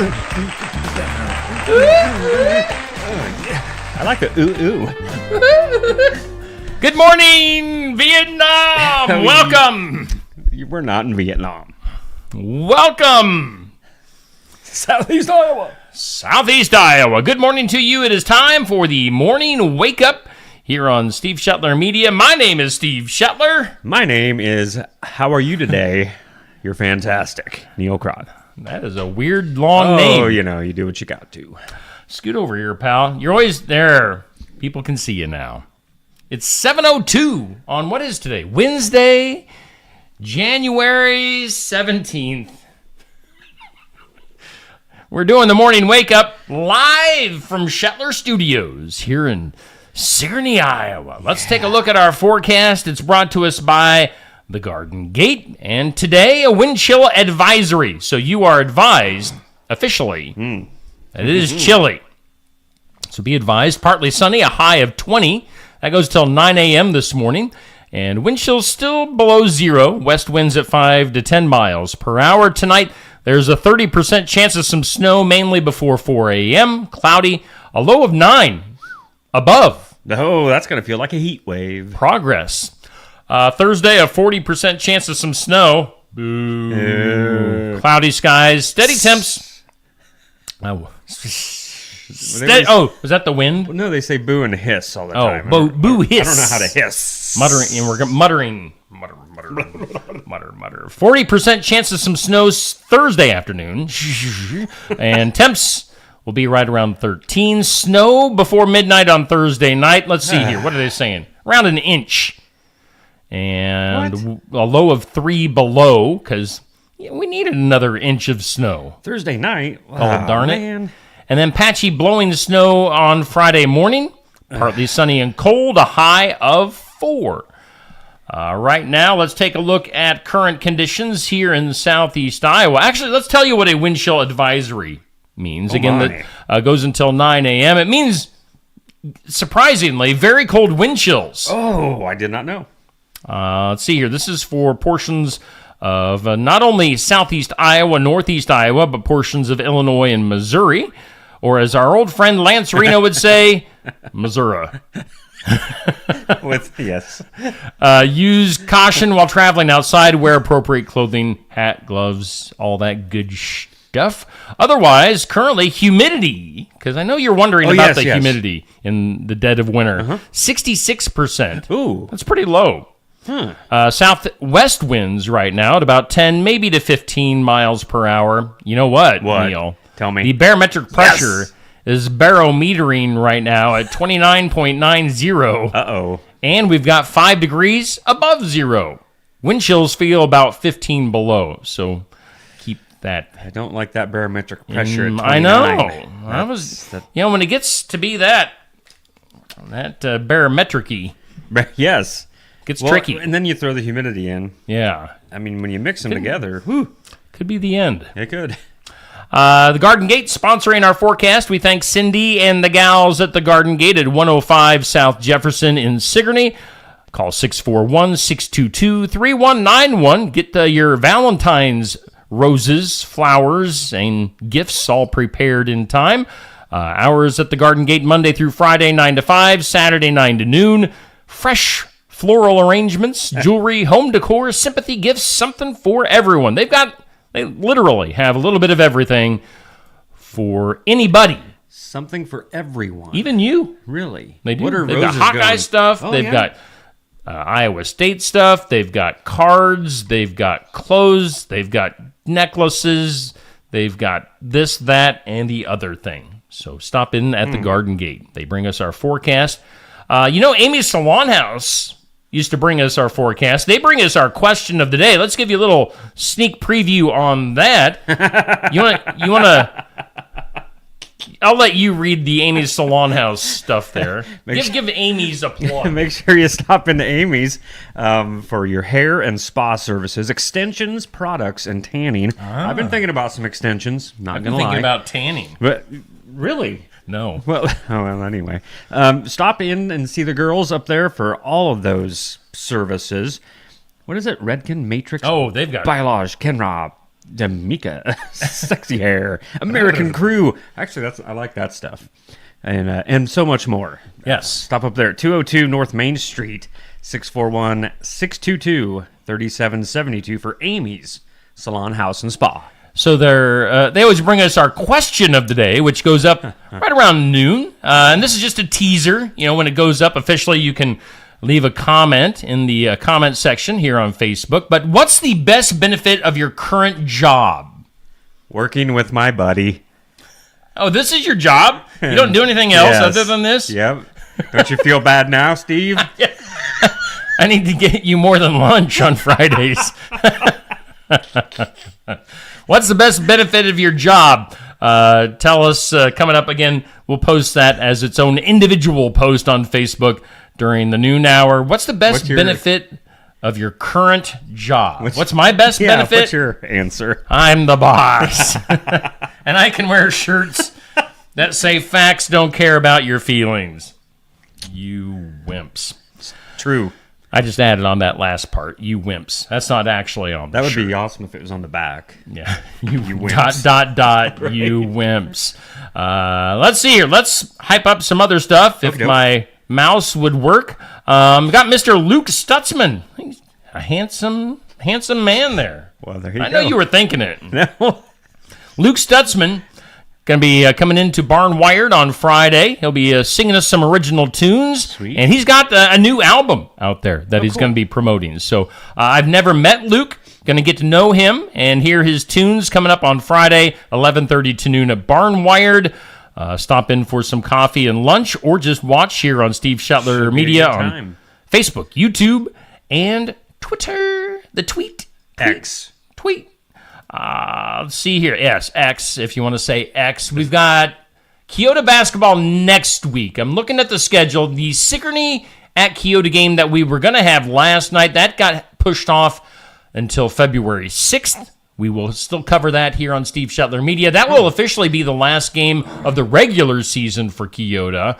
I like the ooh. Good morning, Vietnam! Welcome! We're not in Vietnam. Welcome! Southeast Iowa. Southeast Iowa. Good morning to you. It is time for the morning wake up here on Steve Shetler Media. My name is Steve Shetler. My name is, how are you today? You're fantastic. Neil Crott. That is a weird long name. Oh, you know, you do what you got to. Scoot over here, pal. You're always there. People can see you now. It's 7:02 on what is today? Wednesday, January 17th. We're doing the morning wake up live from Shetler Studios here in Sigourney, Iowa. Let's take a look at our forecast. It's brought to us by the Garden Gate, and today a wind chill advisory. So you are advised officially that it is chilly. So be advised, partly sunny, a high of 20. That goes till 9 a.m. this morning. And wind chill's still below zero. West winds at 5 to 10 miles per hour. Tonight, there's a 30% chance of some snow, mainly before 4 a.m. Cloudy, a low of 9. Above. Oh, that's going to feel like a heat wave. Progress. Thursday, a 40% chance of some snow. Boo. Cloudy skies. Steady temps. Oh. Was that the wind? No, they say boo and hiss all the Oh, time. boo hiss. I don't know how to hiss. Muttering, and we're muttering. Mutter. 40% chance of some snow Thursday afternoon. And temps will be right around 13. Snow before midnight on Thursday night. Let's see here. What are they saying? Around an inch. And a low of 3 below, because we needed another inch of snow. Thursday night? Oh, darn it. Man. And then patchy blowing snow on Friday morning. Partly sunny and cold, a high of 4. Right now, let's take a look at current conditions here in southeast Iowa. Actually, let's tell you what a wind chill advisory means. That goes until 9 a.m. It means, surprisingly, very cold wind chills. Oh, I did not know. Let's see here. This is for portions of not only southeast Iowa, northeast Iowa, but portions of Illinois and Missouri. Or as our old friend Lance Reno would say, Missouri. Yes. Use caution while traveling outside. Wear appropriate clothing, hat, gloves, all that good stuff. Otherwise, currently, humidity, because I know you're wondering about the humidity in the dead of winter. 66%. Ooh. That's pretty low. Southwest winds right now at about 10, maybe to 15 miles per hour. You know what, Neil? Tell me. The barometric pressure is barometering right now at 29.90. Uh-oh. And we've got 5 degrees above zero. Wind chills feel about 15 below, so keep that. I don't like that barometric pressure at 29. I know. When it gets to be that barometric-y, yes. Gets tricky. And then you throw the humidity in. Yeah. I mean, when you mix them together, could be the end. It could. The Garden Gate sponsoring our forecast. We thank Cindy and the gals at the Garden Gate at 105 South Jefferson in Sigourney. Call 641-622-3191. Get your Valentine's roses, flowers, and gifts all prepared in time. Hours at the Garden Gate Monday through Friday, 9 to 5, Saturday, 9 to noon. Fresh floral arrangements, jewelry, home decor, sympathy gifts, something for everyone. They literally have a little bit of everything for anybody. Something for everyone. Even you. Really? They do. What are They've got Hawkeye stuff. They've got Iowa State stuff. They've got cards. They've got clothes. They've got necklaces. They've got this, that, and the other thing. So stop in at the Garden Gate. They bring us our forecast. Amy's Salon House used to bring us our forecast. They bring us our question of the day. Let's give you a little sneak preview on that. You want to? I'll let you read the Amy's Salon House stuff there. Give Amy's a plug. Make sure you stop into Amy's for your hair and spa services, extensions, products, and tanning. I've been thinking about some extensions. Not I've gonna been lie. thinking about tanning. But really. No. Well, anyway. Stop in and see the girls up there for all of those services. What is it? Redken, Matrix? Oh, they've got Biolage, Kenra, D'Amica, sexy hair, American Crew. Actually, I like that stuff, and so much more. Yes. Stop up there at 202 North Main Street, 641-622-3772 for Amy's Salon, House, and Spa. So they always bring us our question of the day, which goes up right around noon. And this is just a teaser. You know, when it goes up officially, you can leave a comment in the comment section here on Facebook. But what's the best benefit of your current job? Working with my buddy. Oh, this is your job? You don't do anything else other than this? Yep. Don't you feel bad now, Steve? I need to get you more than lunch on Fridays. What's the best benefit of your job? Tell us coming up again. We'll post that as its own individual post on Facebook during the noon hour. What's the best benefit of your current job? What's my best benefit? What's your answer? I'm the boss. And I can wear shirts that say facts don't care about your feelings. You wimps. True. I just added on that last part. You wimps. That's not actually on the That would shirt. be awesome if it was on the back. Yeah. You wimps. Right. You wimps. Let's see here. Let's hype up some other stuff if my mouse would work. Got Mr. Luke Stutzman. He's a handsome man there. Well, there you go. I know you were thinking it. No. Luke Stutzman going to be coming into Barn Wired on Friday. He'll be singing us some original tunes. Sweet. And he's got a new album out there that he's going to be promoting. So I've never met Luke. Going to get to know him and hear his tunes coming up on Friday, 11:30 to noon at Barn Wired. Stop in for some coffee and lunch or just watch here on Steve Shetler Media on Facebook, YouTube, and Twitter. The tweet. Tweet. Let's see here. Yes, X, if you want to say X. We've got Keota basketball next week. I'm looking at the schedule. The Sigourney at Keota game that we were going to have last night, that got pushed off until February 6th. We will still cover that here on Steve Shetler Media. That will officially be the last game of the regular season for Keota.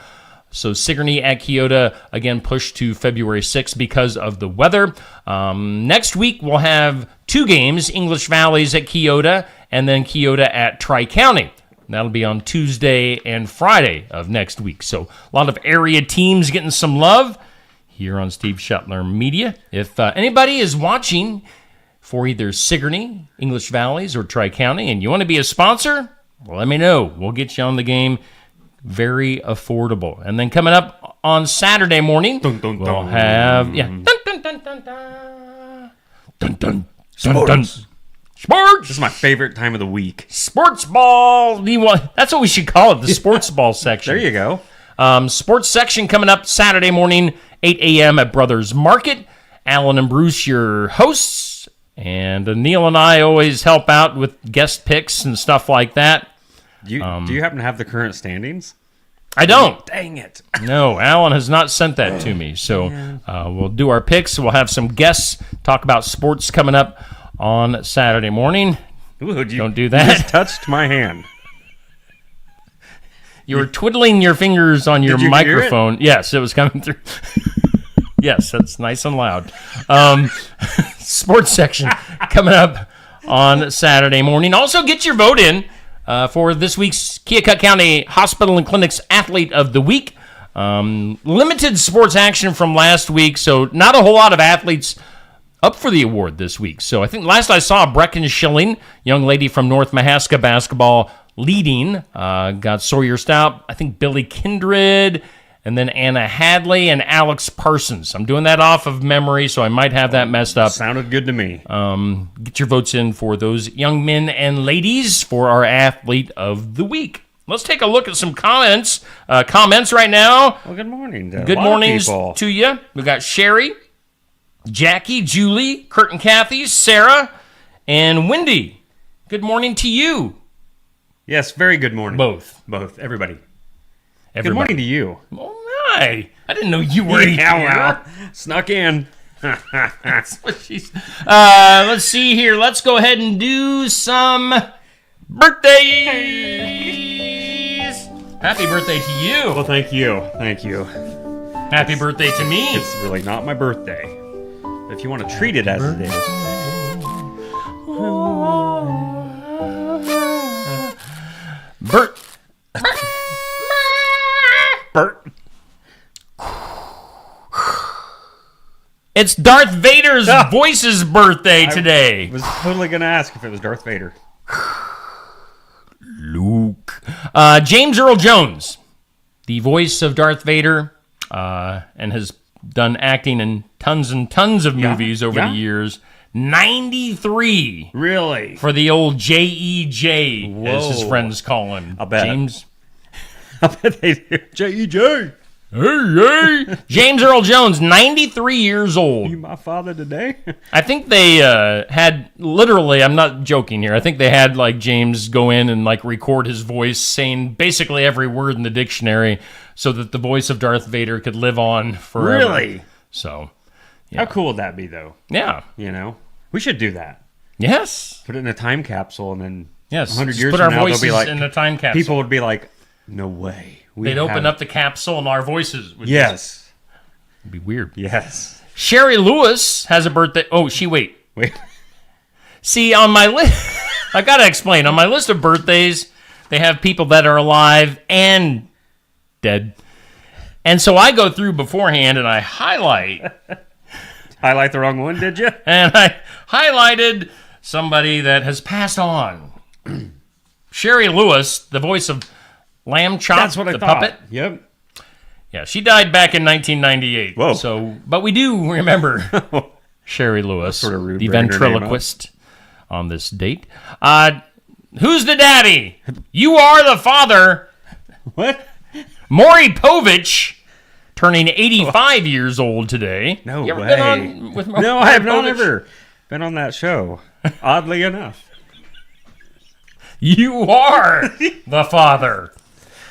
So Sigourney at Keota, again, pushed to February 6th because of the weather. Next week, we'll have two games, English Valleys at Keota and then Keota at Tri-County. That'll be on Tuesday and Friday of next week. So a lot of area teams getting some love here on Steve Shetler Media. If anybody is watching for either Sigourney, English Valleys, or Tri-County, and you want to be a sponsor, well, let me know. We'll get you on the game. Very affordable. And then coming up on Saturday morning, we'll have Sports. This is my favorite time of the week. Sports ball. That's what we should call it, the sports ball section. There you go. Sports section coming up Saturday morning, 8 a.m. at Brothers Market. Alan and Bruce, your hosts. And Neil and I always help out with guest picks and stuff like that. Do you happen to have the current standings? I don't. Dang it. No, Alan has not sent that to me. So we'll do our picks. We'll have some guests talk about sports coming up on Saturday morning. Ooh, don't do You that. just touched my hand. You were twiddling your fingers on your Did you microphone. Yes, it was coming through. Yes, that's nice and loud. Sports section coming up on Saturday morning. Also, get your vote in for this week's Keokuk County Hospital and Clinics Athlete of the Week. Limited sports action from last week, so not a whole lot of athletes up for the award this week. So I think last I saw, Brecken Schilling, young lady from North Mahaska basketball, leading. Got Sawyer Stout, I think Billy Kindred, and then Anna Hadley and Alex Parsons. I'm doing that off of memory, so I might have that messed up. Sounded good to me. Get your votes in for those young men and ladies for our Athlete of the Week. Let's take a look at some comments. Comments right now. Well, good morning. Good mornings to you. We've got Sherry, Jackie, Julie, Kurt and Kathy, Sarah, and Wendy. Good morning to you. Yes, very good morning. Both. Everybody. Everybody. Good morning to you. Oh, hi. I didn't know you were here. Well, snuck in. That's what she's... let's see here. Let's go ahead and do some birthdays. Happy birthday to you. Well, thank you. Thank you. Happy birthday to me. It's really not my birthday. If you want to treat it as it is. Bert. Bert. It's Darth Vader's voice's birthday today. I was totally going to ask if it was Darth Vader. Luke. James Earl Jones, the voice of Darth Vader, and has done acting in tons and tons of movies over the years. 93. Really? For the old J.E.J., as his friends call him. I'll bet. James. I bet they do. J.E.J. Hey. James Earl Jones, 93 years old. You my father today? I think they had, literally, I'm not joking here, I think they had, like, James go in and, like, record his voice saying basically every word in the dictionary so that the voice of Darth Vader could live on forever. Really? So, How cool would that be, though? yeah. You know? We should do that. Yes. Put it in a time capsule, and then Yes. 100 Just years put from our now, they'll voices be like, in the time capsule. people would be like, no way. They'd open up the capsule and our voices would Yes. It'd be weird. Yes. Sherry Lewis has a birthday. Oh, wait. See, on my list, I gotta explain. On my list of birthdays, they have people that are alive and dead. And so I go through beforehand and I highlight. Highlight the wrong one, did you? And I highlighted somebody that has passed on. Sherry Lewis, the voice of Lamb Chop, That's what I the thought. puppet. Yep. Yeah, she died back in 1998. Whoa. So, but we do remember Sherry Lewis, sort of rude the bringing her name up. ventriloquist, on this date. Who's the daddy? You are the father. What? Maury Povich, turning 85 years old today. No you ever way. been on with No, I have not Povich? ever been on that show. Oddly enough. You are the father.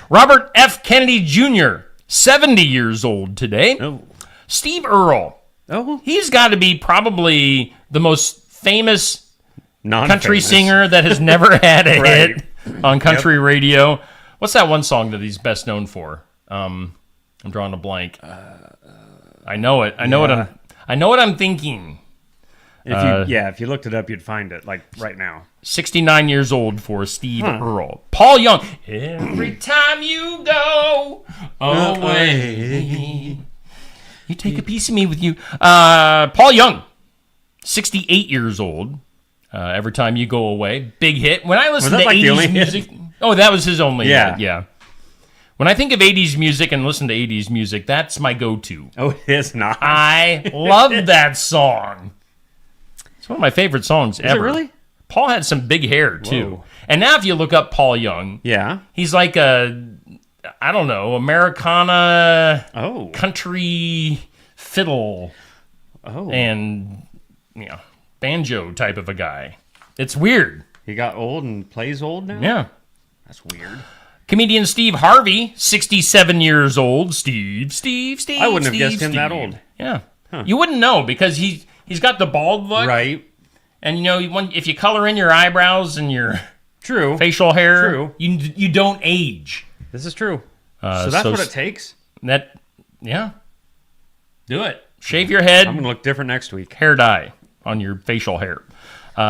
Robert F. Kennedy Jr., 70 years old today. Oh. Steve Earle. Oh. He's got to be probably the most famous Non-famous. country singer that has never had a Right. hit on country radio. What's that one song that he's best known for? I'm drawing a blank. I know it. I know what I'm thinking. If you looked it up, you'd find it, like, right now. 69 years old for Steve Earle. Paul Young. Every time you go away, you take a piece of me with you. Paul Young, 68 years old. Every time you go away, big hit. When I listen to that like the 80s only hit? music, oh, that was his only Yeah. hit. Yeah. When I think of 80s music and listen to 80s music, that's my go-to. Oh, it is not. I love that song. It's one of my favorite songs ever. Is it really? Paul had some big hair, too. Whoa. And now if you look up Paul Young, Yeah. he's like I don't know, Americana Oh. country fiddle Oh. and, banjo type of a guy. It's weird. He got old and plays old now? Yeah. That's weird. Comedian Steve Harvey, 67 years old. Steve. I wouldn't have guessed him that old. Yeah. You wouldn't know because he's got the bald look. Right. And, if you color in your eyebrows and your True. facial hair, True. you don't age. This is true. So that's so what it takes? Yeah. Do it. Shave your head, I'm going to look different next week. hair dye on your facial hair.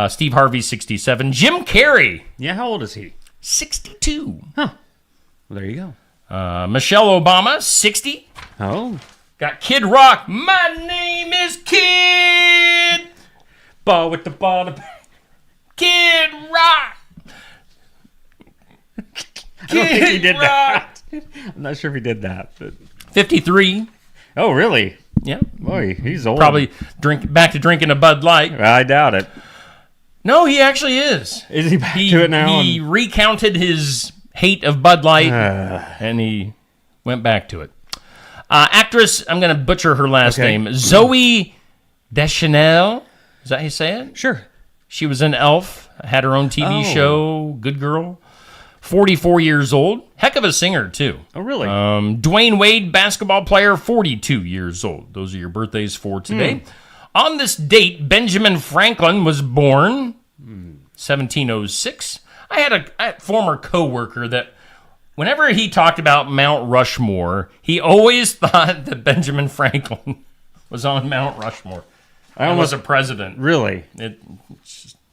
Steve Harvey, 67. Jim Carrey, Yeah, how old is he? 62. Well, there you go. Michelle Obama, 60. Oh. Got Kid Rock. My name is Kid. Ball with the ball. Kid Rock. I don't think he did Rock. that. I'm not sure if he did that. But... 53. Oh, really? Yeah. Boy, he's old. Probably back to drinking a Bud Light. I doubt it. No, he actually is. Is he back to it now? He recounted his hate of Bud Light, and he went back to it. Actress, I'm going to butcher her last name, Zoe Deschanel. Is that how you say it? Sure. She was in Elf, had her own TV show, Good Girl. 44 years old. Heck of a singer, too. Oh, really? Dwayne Wade, basketball player, 42 years old. Those are your birthdays for today. On this date, Benjamin Franklin was born, 1706. I had a former coworker that whenever he talked about Mount Rushmore, he always thought that Benjamin Franklin was on Mount Rushmore. I was a president. Really?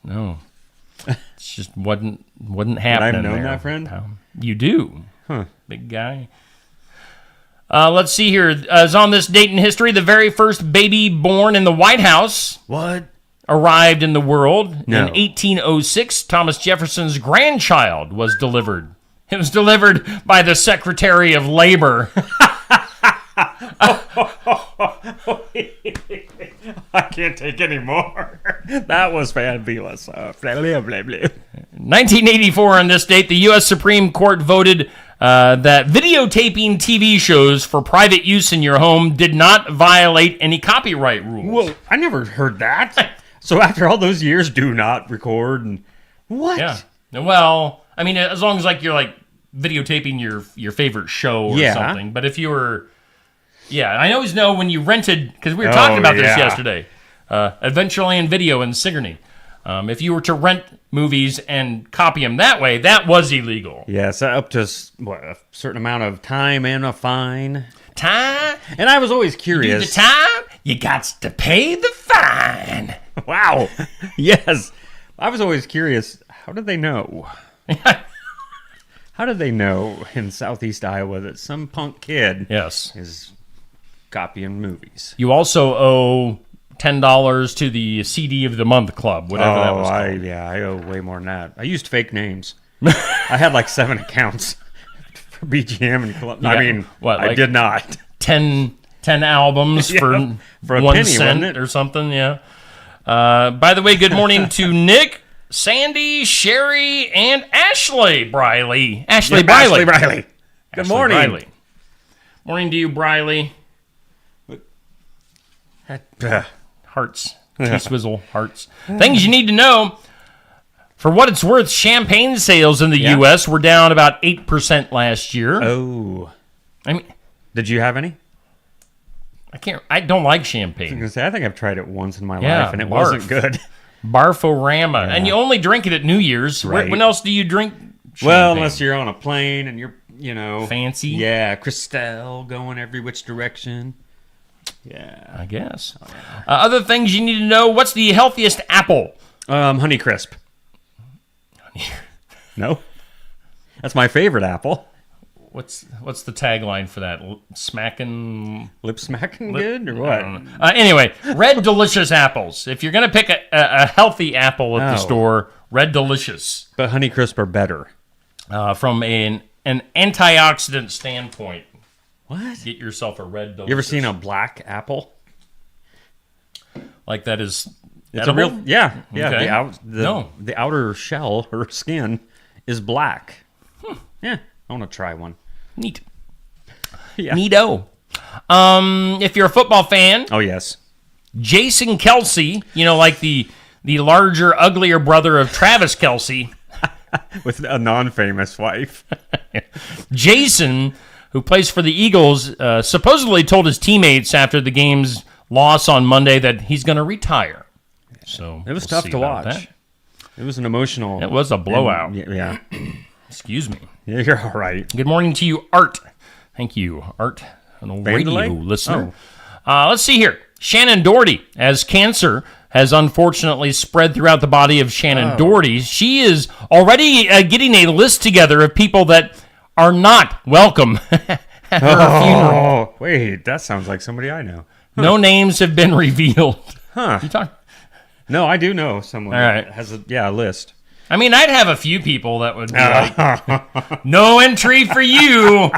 No. It's just wasn't happening. I've known there, that friend? pal. You do. Huh. Big guy. Let's see here. As on this date in history, the very first baby born in the White House What? arrived in the world. No. In 1806, Thomas Jefferson's grandchild was delivered. It was delivered by the Secretary of Labor. I can't take any more. That was fabulous. Blah, blah, blah, blah. 1984, on this date, the U.S. Supreme Court voted that videotaping TV shows for private use in your home did not violate any copyright rules. Whoa, I never heard that. So after all those years, do not record and what? Yeah. Well, I mean, as long as you're videotaping your favorite show or Yeah. something. But if you were, I always know when you rented, because we were talking about this yesterday. Adventureland Video in Sigourney. If you were to rent movies and copy them that way, that was illegal. Yes, up to a certain amount of time and a fine. Time, And I was always do curious. the time, you got to pay the fine. Wow. Yes. I was always curious. How did they know? How did they know in Southeast Iowa that some punk kid Yes. is copying movies? You also owe $10 to the CD of the Month Club, whatever that was called. I owe way more than that. I used fake names. I had like 7 accounts for BGM and club. I got- mean, what, I like- did not. 10 albums Yeah, for a 1 penny, cent wasn't it? or something, yeah. By the way, good morning to Nick, Sandy, Sherry, and Ashley Briley. Ashley Briley. Ashley Briley. Good Ashley morning. Briley. Morning to you, Briley. Hearts. T-Swizzle hearts. Things you need to know. For what it's worth, champagne sales in the Yeah. U.S. were down about 8% last year. Oh. I mean, Did you have any? I don't like I champagne. was gonna say, I think I've tried it once in my Yeah, life, and it barf. wasn't good. Barforama. And you only drink it at New Year's. Right. When else do you drink champagne? Well, unless you're on a plane and you're, Fancy? Yeah, Cristal going every which direction. Yeah. I guess. Other things you need to know. What's the healthiest apple? Honeycrisp. No? That's my favorite apple. What's the tagline for that? Smacking... Lip smacking good or I what? don't know. Anyway, Red Delicious apples. If you're going to pick a healthy apple at the Oh. store, Red Delicious. But Honeycrisp are better. From an antioxidant standpoint, What? get yourself a Red Delicious. You ever seen a black apple? Like that is It's edible? a real yeah. Okay. No. The outer shell or skin is black. Yeah, I want to try one. Neat. Yeah. Neato. If you're a football fan, Oh yes. Jason Kelsey, like the larger, uglier brother of Travis Kelsey, With a non-famous wife. Jason, who plays for the Eagles, supposedly told his teammates after the game's loss on Monday that he's going to retire. So It was we'll tough see to about watch. that. It was an emotional. It was a blowout. Yeah. Excuse me. Yeah, you're all right. Good morning to you, Art. Thank you, Art, an old radio Vandelay? listener. Let's see here. Shannon Doherty, as cancer has unfortunately spread throughout the body of Shannon Doherty. She is already getting a list together of people that are not welcome at her funeral. Oh, wait, that sounds like somebody I know. No names have been revealed. Huh. You talk. No, I do know someone All right. that has a list. I mean, I'd have a few people that would be like, no entry for you.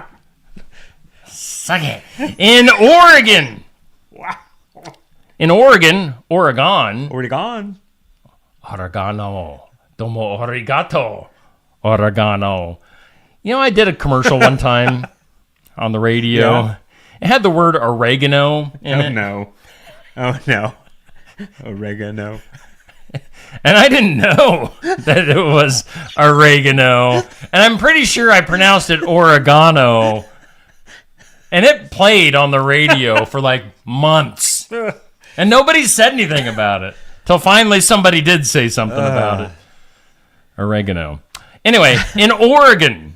Suck it. In Oregon. Wow. In Oregon. Already gone. Oregano. Domo arigato. Oregano. I did a commercial one time on the radio. Yeah. It had the word oregano in Oh it. no. Oh no. Oregano. And I didn't know that it was oregano. And I'm pretty sure I pronounced it oregano. And it played on the radio for like months. And nobody said anything about it. Till finally somebody did say something about it. Oregano. Anyway, in Oregon,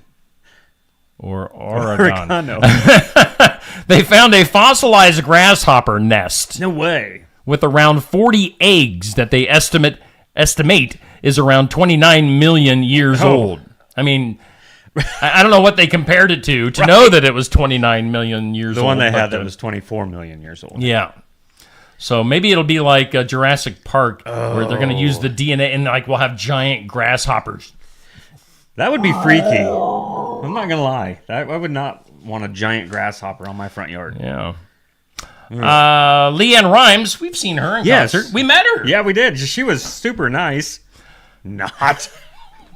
or Oregon, Oregano. they found a fossilized grasshopper nest No way. with around 40 eggs that they estimate is around 29 million years old. I mean, I don't know what they compared it to know that it was 29 million years old. The one they had that was 24 million years old. Yeah. So maybe it'll be like Jurassic Park, where they're going to use the DNA and like we'll have giant grasshoppers. That would be freaky. I'm not gonna lie. I would not want a giant grasshopper on my front yard. Yeah. Leanne Rimes, we've seen her in concert. We met her. Yeah, we did. She was super nice. Not.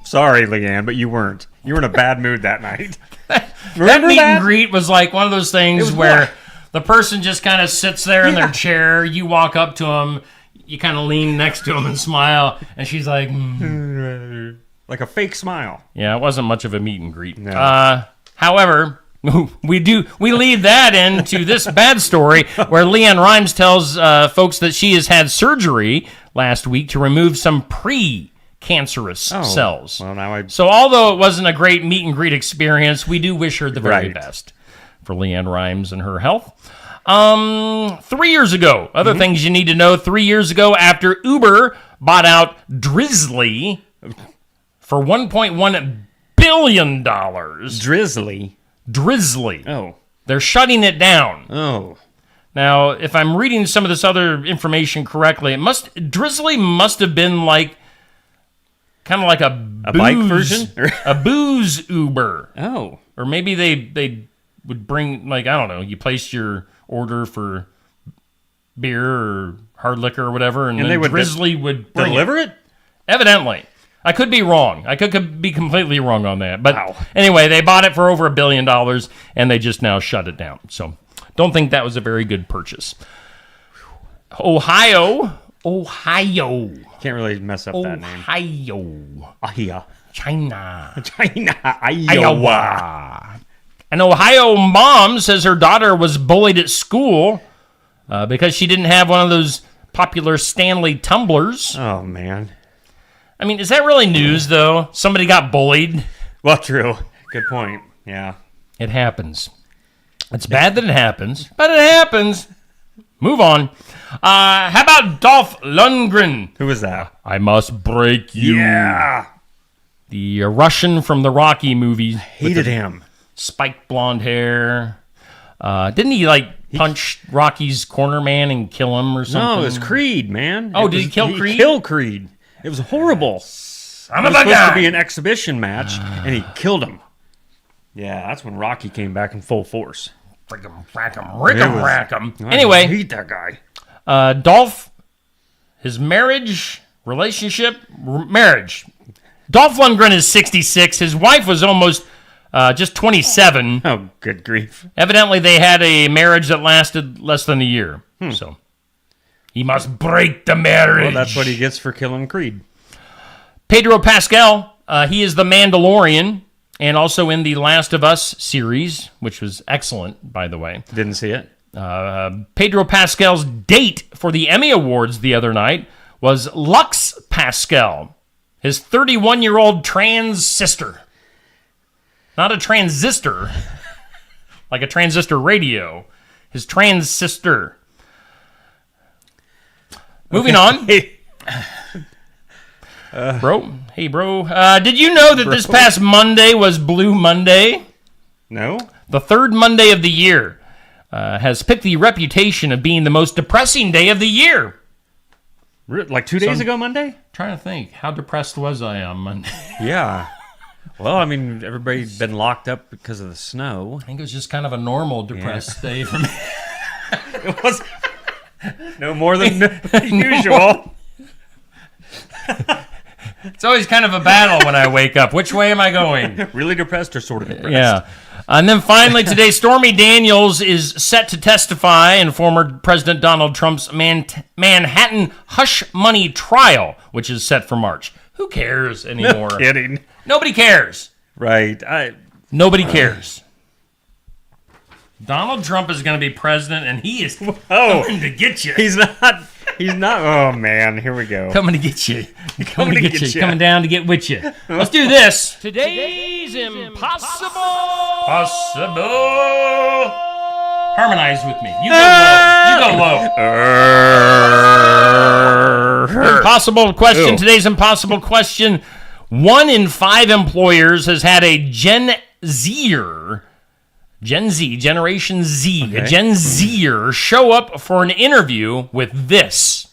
Sorry, Leanne, but you weren't. You were in a bad mood that night. That meet and greet was like one of those things where the person just kind of sits there in their chair. You walk up to them, you kind of lean next to them and smile, and she's like, like a fake smile. Yeah, it wasn't much of a meet and greet. No. However, we lead that into this bad story where Leanne Rimes tells folks that she has had surgery last week to remove some pre-cancerous cells. Well, So although it wasn't a great meet and greet experience, we do wish her the very best for Leanne Rimes and her health. 3 years ago, other things you need to know. 3 years ago, after Uber bought out Drizzly for $1.1 billion. Drizzly. Oh. They're shutting it down. Oh. Now, if I'm reading some of this other information correctly, Drizzly must have been like kind of like a bike version? A booze Uber. Oh. Or maybe they would bring, like, I don't know, you place your order for beer or hard liquor or whatever, and then they would Drizzly would bring deliver it? Evidently. I could be wrong. I could be completely wrong on that. But Wow. anyway, they bought it for over $1 billion, and they just now shut it down. So don't think that was a very good purchase. Ohio. Can't really mess up that name. Ohio. China. Iowa. An Ohio mom says her daughter was bullied at school because she didn't have one of those popular Stanley tumblers. Oh, man. I mean, is that really news, though? Somebody got bullied? Well, true. Good point. Yeah. It happens. It's bad that it happens, but it happens. Move on. How about Dolph Lundgren? Who was that? I must break you. Yeah. The Russian from the Rocky movies. Hated him. Spiked blonde hair. Didn't he, punch Rocky's corner man and kill him or something? No, it was Creed, man. Oh, did he kill Creed? He killed Creed. It was horrible. It was supposed to be an exhibition match, and he killed him. Yeah, that's when Rocky came back in full force. Frick him, rack him. I Anyway, hate that guy. Dolph, his marriage. Dolph Lundgren is 66. His wife was almost just 27. Oh, good grief. Evidently, they had a marriage that lasted less than a year. So he must break the marriage. Well, that's what he gets for killing Creed. Pedro Pascal, he is the Mandalorian, and also in the Last of Us series, which was excellent, by the way. Didn't see it. Pedro Pascal's date for the Emmy Awards the other night was Lux Pascal, his 31-year-old trans sister. Not a transistor, like a transistor radio. His trans sister. Moving on. Bro. Hey, bro. Did you know that this past Monday was Blue Monday? No? The third Monday of the year has picked the reputation of being the most depressing day of the year. Like 2 days ago, Monday? Trying to think. How depressed was I on Monday? Yeah. Well, I mean, everybody's been locked up because of the snow. I think it was just kind of a normal depressed day for me. It was no more than usual. It's always kind of a battle when I wake up. Which way am I going? Really depressed or sort of depressed? Yeah. And then finally today, Stormy Daniels is set to testify in former President Donald Trump's Manhattan hush money trial, which is set for March. Who cares anymore? No kidding. Nobody cares. Right. Nobody cares. Donald Trump is going to be president, and he is coming to get you. He's not. Oh, man. Here we go. Coming to get you. Coming to get you. Coming down to get with you. Let's do this. Today's Impossible. Possible. Harmonize with me. You go low. You go low. Impossible question. Ew. Today's impossible question. 1 in 5 employers has had a Gen Z, Generation Z, a Gen Zer show up for an interview with this.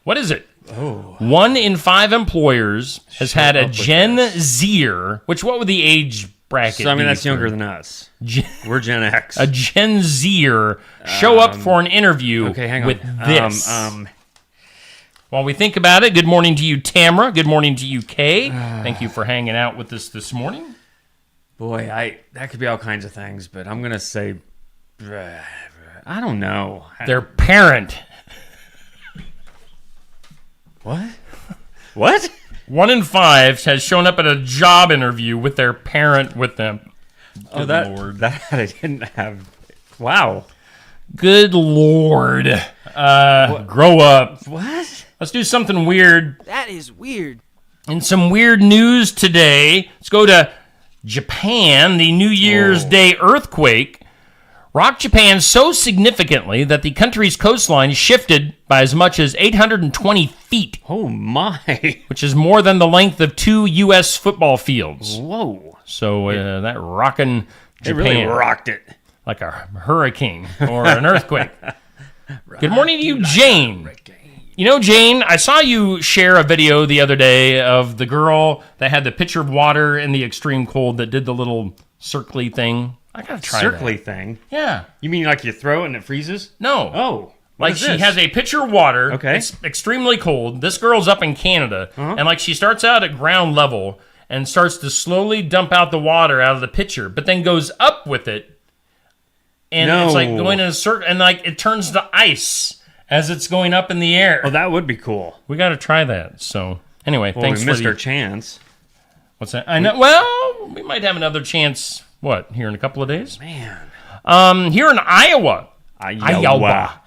What is it? 1 in 5 employers has had a Gen Zer, what would the age bracket So, I mean, be that's for younger than us. We're Gen X. a Gen Zer show up for an interview Okay, hang on. with this? While we think about it, good morning to you, Tamara. Good morning to you, Kay. Thank you for hanging out with us this morning. Boy, that could be all kinds of things, but I'm going to say, I don't know. Their parent. What? What? 1 in 5 has shown up at a job interview with their parent with them. Oh, Good Lord. that I didn't have. Wow. Good Lord. Grow up. What? Let's do something weird. That is weird. In some weird news today, let's go to Japan. The New Year's Day earthquake rocked Japan so significantly that the country's coastline shifted by as much as 820 feet, Oh, my. which is more than the length of 2 U.S. football fields. Whoa. So that rocking It Japan really rocked it. like a hurricane or an earthquake. Good morning to you, Jane. You know, Jane, I saw you share a video the other day of the girl that had the pitcher of water in the extreme cold that did the little circly thing. I gotta try Circly that. thing. Yeah. You mean like you throw it and it freezes? No. Oh. what Like is she this? has a pitcher of water. Okay. It's extremely cold. This girl's up in Canada. And like she starts out at ground level and starts to slowly dump out the water out of the pitcher, but then goes up with it. And it's like No. going in a circle, and like it turns to ice as it's going up in the air. Oh, that would be cool. We got to try that. So anyway, Well, thanks we for missed the, our chance. what's that? I know. Well, we might have another chance. What, here in a couple of days? Man. Here in Iowa. Iowa.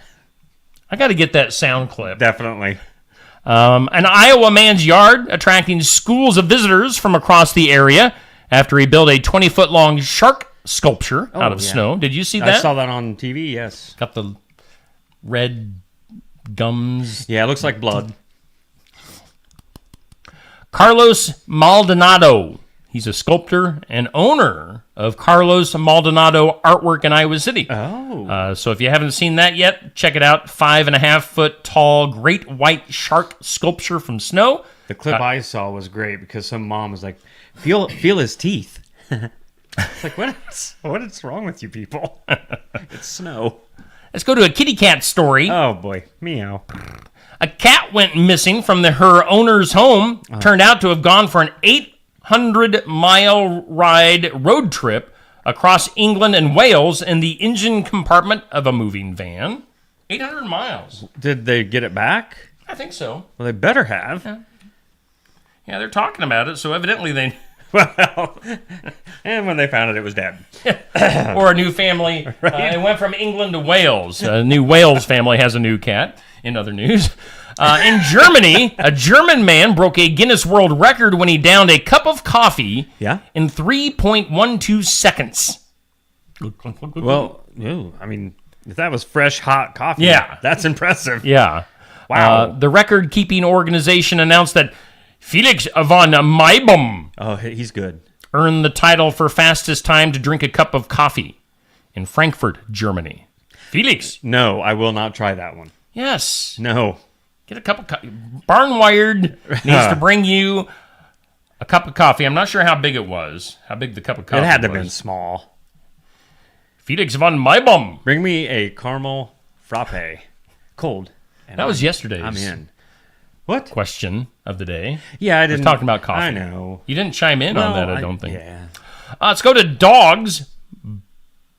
I got to get that sound clip. Definitely. An Iowa man's yard attracting schools of visitors from across the area after he built a 20-foot-long shark sculpture out of yeah. snow. Did you see that? I saw that on TV, yes. Got the red gums. Yeah, it looks like blood. Carlos Maldonado. He's a sculptor and owner of Carlos Maldonado Artwork in Iowa City. Oh. So if you haven't seen that yet, check it out. 5.5-foot tall great white shark sculpture from snow. The clip I saw was great because some mom was like, feel his teeth. It's like, what is wrong with you people? It's snow. Let's go to a kitty cat story. Oh, boy. Meow. A cat went missing from her owner's home. Turned out to have gone for an 800-mile ride road trip across England and Wales in the engine compartment of a moving van. 800 miles. Did they get it back? I think so. Well, they better have. Yeah, they're talking about it, so evidently they... Well, and when they found it, it was dead. or a new family. It went from England to Wales. A new Wales family has a new cat, in other news. In Germany, a German man broke a Guinness World Record when he downed a cup of coffee Yeah? in 3.12 seconds. Well, ew, I mean, if that was fresh, hot coffee, Yeah. that's impressive. Yeah. Wow. The record-keeping organization announced that Felix von Maibum Oh, he's good. earned the title for fastest time to drink a cup of coffee in Frankfurt, Germany. Felix. No, I will not try that one. Yes. No. Get a cup of coffee. Barnwired needs to bring you a cup of coffee. I'm not sure how big it was. How big the cup of coffee It had to was. have been small. Felix von Maibum. Bring me a caramel frappe. Cold. And That was yesterday's I'm in. What? question of the day. Yeah, I didn't. talking about coffee. I know. You didn't chime in on Well, that, I don't think. Yeah. Let's go to dogs.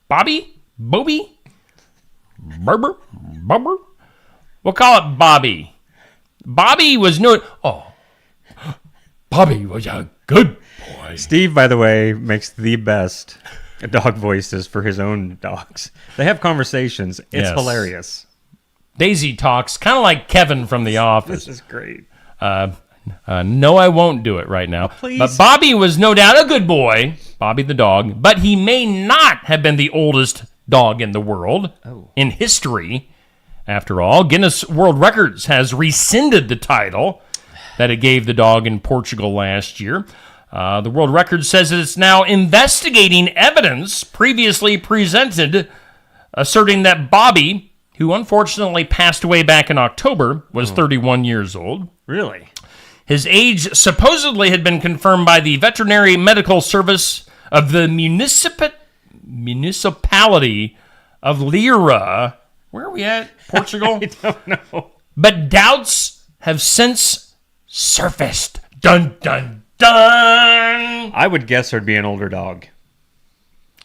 Bobby? Bobby? Barber? Barber? We'll call it Bobby. Bobby was Bobby was a good boy. Steve, by the way, makes the best dog voices for his own dogs. They have conversations. It's Yes. hilarious. Daisy talks kind of like Kevin from The Office. This is great. No, I won't do it right now. Please. But Bobby was no doubt a good boy, Bobby the dog, but he may not have been the oldest dog in the world in history, After all, Guinness World Records has rescinded the title that it gave the dog in Portugal last year. The World Records says that it's now investigating evidence previously presented, asserting that Bobby, who unfortunately passed away back in October, was 31 years old. Really? His age supposedly had been confirmed by the Veterinary Medical Service of the municipality of Lira. Where are we at? Portugal? I don't know. But doubts have since surfaced. Dun, dun, dun! I would guess there'd be an older dog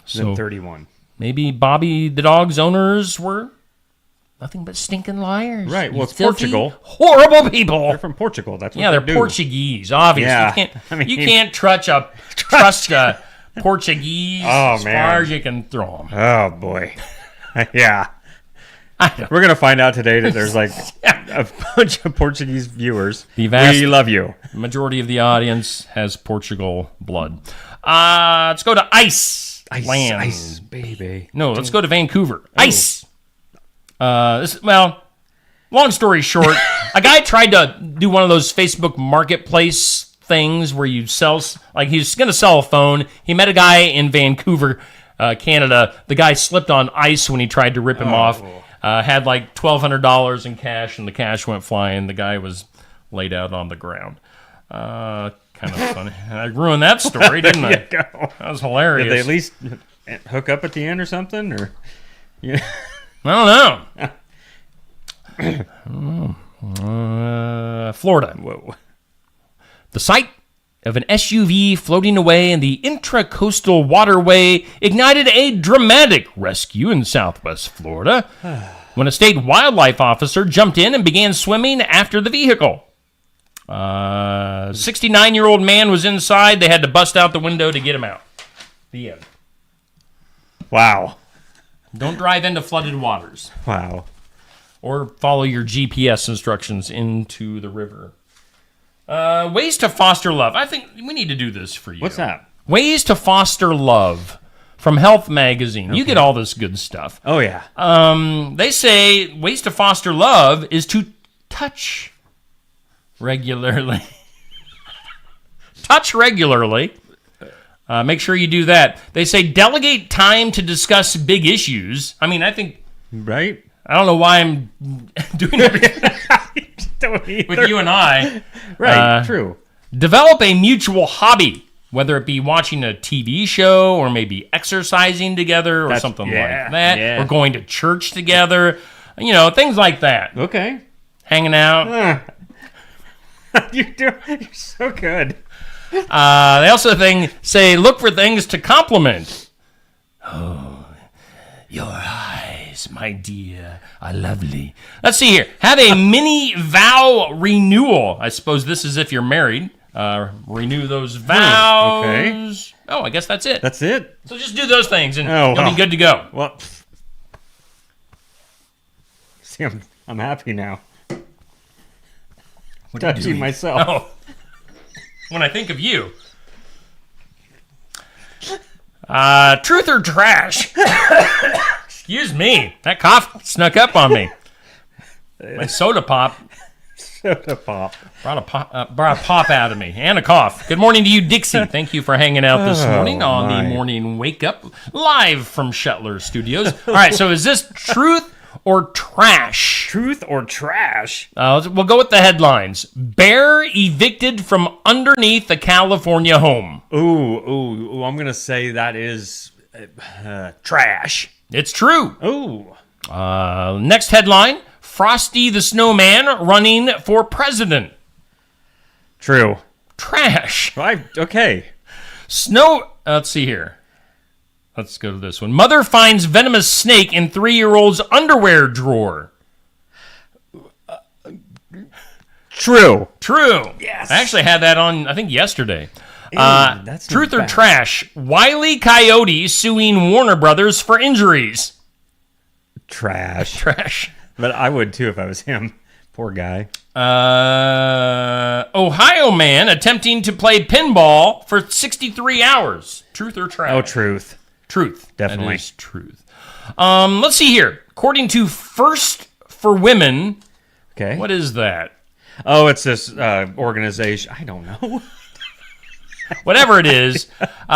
So than 31. maybe Bobby the dog's owners were nothing but stinking liars. Right, well, You it's filthy, Portugal. Horrible people. They're from Portugal. That's what Yeah, they're they do. Portuguese, obviously. Yeah, You can't, I mean- you can't trust a Portuguese as man. far as you can throw them. Oh, boy. Yeah. I don't- We're going to find out today that there's like a bunch of Portuguese viewers. The vast- We love you. Majority of the audience has Portugal blood. Let's go to Iceland. Ice, baby. No, let's go to Vancouver. Ice. Long story short, a guy tried to do one of those Facebook marketplace things where you sell, like he's going to sell a phone. He met a guy in Vancouver, Canada. The guy slipped on ice when he tried to rip him off. Had like $1,200 in cash, and the cash went flying. The guy was laid out on the ground. Kind of funny. I ruined that story, didn't I? There you go. That was hilarious. Did they at least hook up at the end or something? Or yeah. I don't know. Florida. Whoa. The sight of an SUV floating away in the intracoastal waterway ignited a dramatic rescue in southwest Florida when a state wildlife officer jumped in and began swimming after the vehicle. 69-year-old man was inside. They had to bust out the window to get him out. The end. Wow. Don't drive into flooded waters Wow. or follow your GPS instructions into the river. Ways to foster love. I think we need to do this for you. What's that? Ways to foster love from Health Magazine. You get all this good stuff. Oh, yeah. They say ways to foster love is to touch regularly. Touch regularly. Make sure you do that. They say delegate time to discuss big issues. I mean, I think, Right? I don't know why I'm doing it Don't either. with you and I. Right. True. Develop a mutual hobby, whether it be watching a TV show or maybe exercising together or something like that, yeah. or going to church together, things like that. Okay. Hanging out. You're so good. They also say look for things to compliment. Oh, your eyes, my dear, are lovely. Let's see here. Have a mini vow renewal. I suppose this is if you're married. Renew those vows. Okay. Oh, I guess that's it. That's it. So just do those things and Oh, you'll wow. be good to go. Well, see, I'm happy now. What are you Touching doing? myself. Oh. When I think of you. Truth or trash? Excuse me. That cough snuck up on me. My soda pop Soda pop. brought a pop out of me and a cough. Good morning to you, Dixie. Thank you for hanging out this morning on my. the Morning Wake Up live from Shetler Studios. All right, so is this truth or trash? Truth or trash? We'll go with the headlines. Bear evicted from underneath a California home. Ooh, I'm gonna say that is trash. It's true. Ooh. Next headline. Frosty the Snowman running for president. True. Trash. Okay. Let's see here. Let's go to this one. Mother finds venomous snake in 3-year-old's underwear drawer. True. True. Yes. I actually had that on, I think, yesterday. That's Truth not or bad. trash? Wile E. Coyote suing Warner Brothers for injuries. Trash. Trash. But I would too if I was him. Poor guy. Ohio man attempting to play pinball for 63 hours. Truth or trash? Oh, truth. Truth. Definitely. That is truth. Let's see here. According to First for Women. Okay. What is that? Oh, it's this organization. I don't know. Whatever it is,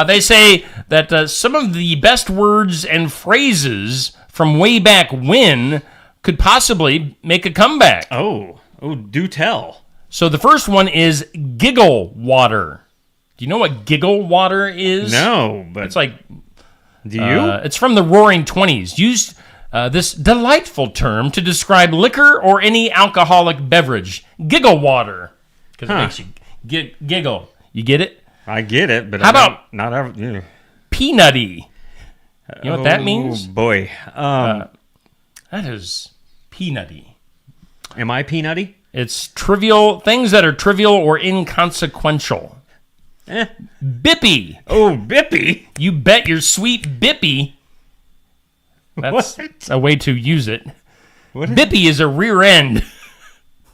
they say that some of the best words and phrases from way back when could possibly make a comeback. Oh, do tell. So the first one is giggle water. Do you know what giggle water is? No, but It's like, do you? it's from the Roaring Twenties. Used this delightful term to describe liquor or any alcoholic beverage. Giggle water. Because it makes you giggle. You get it? I get it, but How about not ever? Yeah. peanutty? You know what that means? Oh boy. That is peanutty. Am I peanutty? It's trivial, things that are trivial or inconsequential. Bippy. Oh, bippy. You bet your sweet bippy. That's What? a way to use it. What? Bippy is a rear end.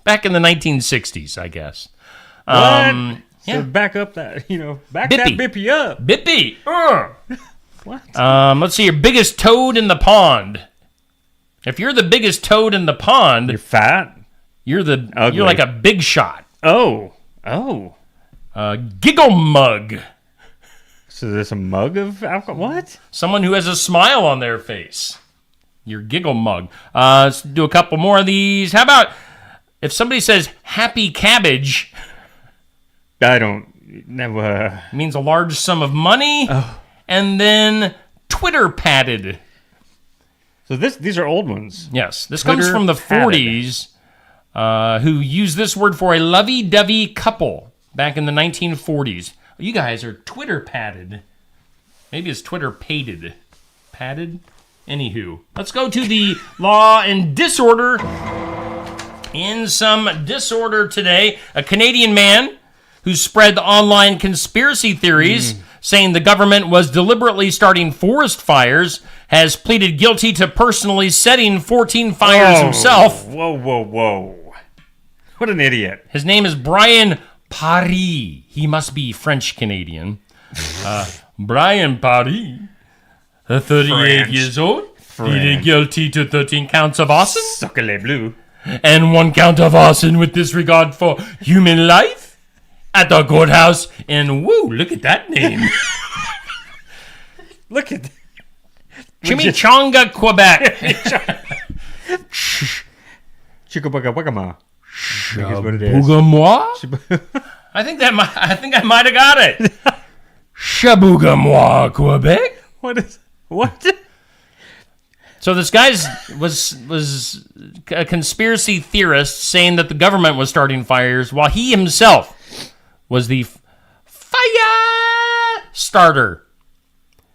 Back in the 1960s, I guess. What? Yeah. So back up that, back Bippy. that bippy up. Bippy. What? Let's see, your biggest toad in the pond. If you're the biggest toad in the pond, You're fat? you're Ugly. like a big shot. Oh. Giggle mug. So there's a mug of alcohol? What? Someone who has a smile on their face. Your giggle mug. Let's do a couple more of these. How about if somebody says happy cabbage, I don't. Never. it means a large sum of money, and then Twitter padded. So these are old ones. Yes, this comes Twitter from the padded. 40s, who used this word for a lovey-dovey couple back in the 1940s. You guys are Twitter padded. Maybe it's Twitter pated. Padded? Anywho, let's go to the law and disorder. In some disorder today, a Canadian man who spread online conspiracy theories saying the government was deliberately starting forest fires has pleaded guilty to personally setting 14 fires himself. Whoa. What an idiot. His name is Brian Paris. He must be French-Canadian. Brian Paris, 38 French. years old, French. pleaded guilty to 13 counts of arson Sucker les bleu. and 1 count of arson with disregard for human life at the courthouse in, look at that name, Look at Chimichanga, Quebec. Chickabuckabugama. Here's what it is. Bougamois? I think I might have got it. Chabougamois, Quebec. What? So this guy's was a conspiracy theorist saying that the government was starting fires while he himself was the fire starter.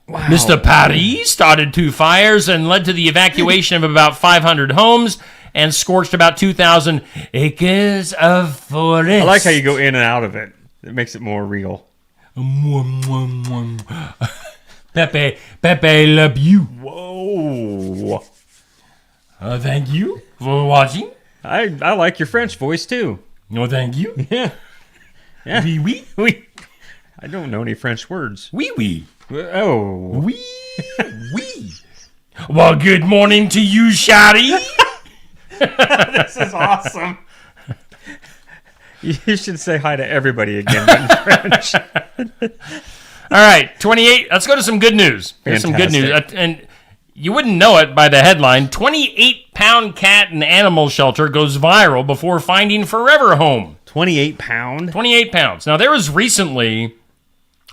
Wow. Mr. Paris started 2 fires and led to the evacuation of about 500 homes and scorched about 2,000 acres of forest. I like how you go in and out of it. It makes it more real. Pepe love you. Whoa. Thank you for watching. I like your French voice too. No, thank you. Yeah. Oui, oui. I don't know any French words. Oui, oui. Oh. Oui, oui. Well, good morning to you, Shotty. This is awesome. You should say hi to everybody again in French. All right, 28. Let's go to some good news. Here's some good news. Fantastic. And you wouldn't know it by the headline. 28-pound cat in animal shelter goes viral before finding forever home. 28 pound? 28 pounds. Now, there was recently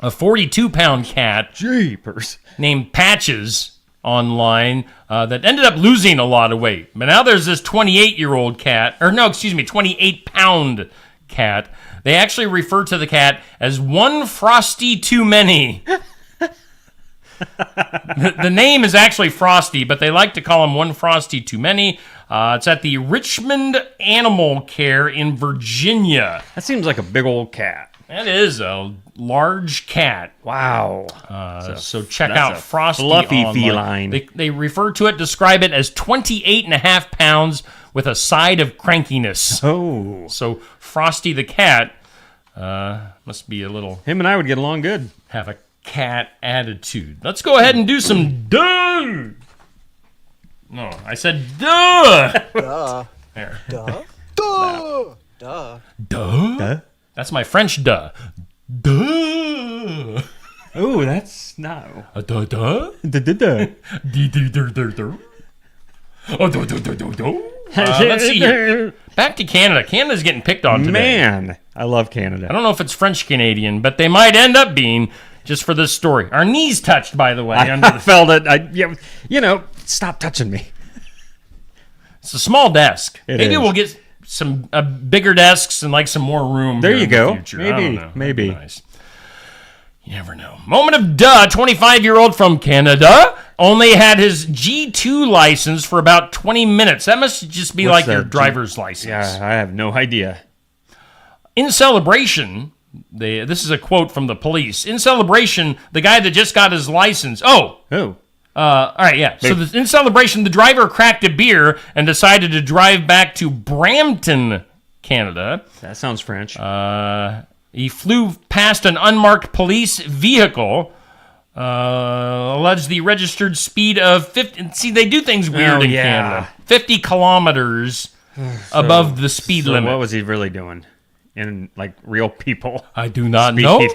a 42-pound cat Jeepers. named Patches online that ended up losing a lot of weight. But now there's this 28-year-old cat, 28-pound cat. They actually refer to the cat as one Frosty too many. The name is actually Frosty, but they like to call him one Frosty too many. It's at the Richmond Animal Care in Virginia. That seems like a big old cat. That is a large cat. Wow. So check that's out a Frosty fluffy online. feline. They refer to it, describe it as 28.5 pounds with a side of crankiness. Oh. So Frosty the cat must be a little, Him and I would get along good. have a cat attitude. Let's go ahead and do some done. No, I said duh. Duh. There. Duh. Duh. Duh. Duh? Duh? That's my French duh. Duh. Oh, that's no. Duh duh? Duh. Dee dee dur dur dur. Oh, duh duh duh duh duh. Let's see here. Back to Canada. Canada's getting picked on today. Man, I love I Canada. don't know if it's French-Canadian, but they might end up being just for this story. Our knees touched, by the way. Under I the, felt it. Stop touching me. it's a small desk. It Maybe is. we'll get some bigger desks and like some more room. There here you in the go. future. Maybe, I don't know. That'd maybe. be nice. You never know. Moment of duh. 25-year-old from Canada only had his G2 license for about 20 minutes. That must just be What's like your that, driver's license. Yeah, I have no idea. In celebration, this is a quote from the police. In celebration, the guy that just got his license. Oh, Oh, all right, yeah. So in celebration, the driver cracked a beer and decided to drive back to Brampton, Canada. that sounds French. He flew past an unmarked police vehicle. Alleged the registered speed of 50. See, they do things weird in yeah. Canada. 50 kilometers above the speed so limit. what was he really doing? In like real people? I do not speed? know.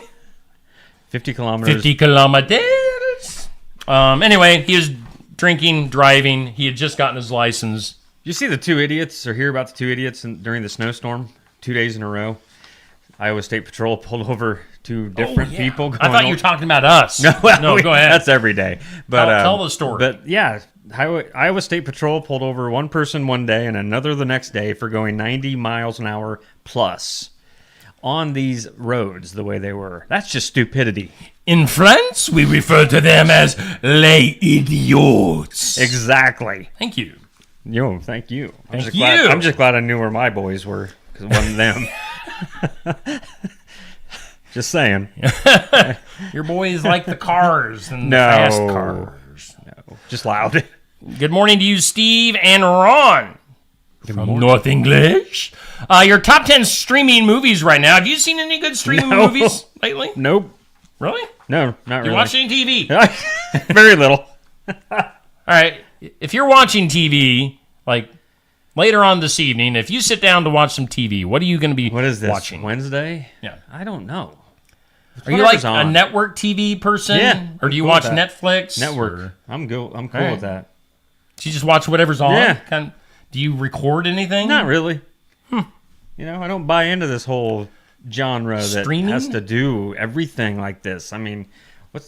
50 kilometers. 50 kilometers. Anyway, he was drinking, driving. He had just gotten his license. You see the two idiots or hear about the two idiots during the snowstorm 2 days in a row? Iowa State Patrol pulled over two different people. I thought you were talking about us. No, go ahead. That's every day. But Tell the story. But yeah, Iowa State Patrol pulled over one person one day and another the next day for going 90 miles an hour plus on these roads the way they were. That's just stupidity. In France, we refer to them as les idiots. Exactly. Thank you. Yo, thank you. Thank Glad, you. I'm just glad I knew where my boys were because it wasn't them. Just saying. Your boys like the cars and No. fast cars. No, just loud. Good morning to you, Steve and Ron. From North English. Your top 10 streaming movies right now. Have you seen any good streaming No. movies lately? Nope. Really? No, not You really. watch any TV? Very little. All right. If you're watching TV, like later on this evening, if you sit down to watch some TV, what are you going to be What is this? watching? Wednesday? Yeah. I don't know. Are you like Whatever's on. a network TV person? Yeah, Or do you I'm cool watch with that. Netflix? Network. Or- I'm cool All with right. that. Do you just watch whatever's on? Yeah. Do you record anything? Not really. You know, I don't buy into this whole genre Streaming? that has to do everything like this. I mean,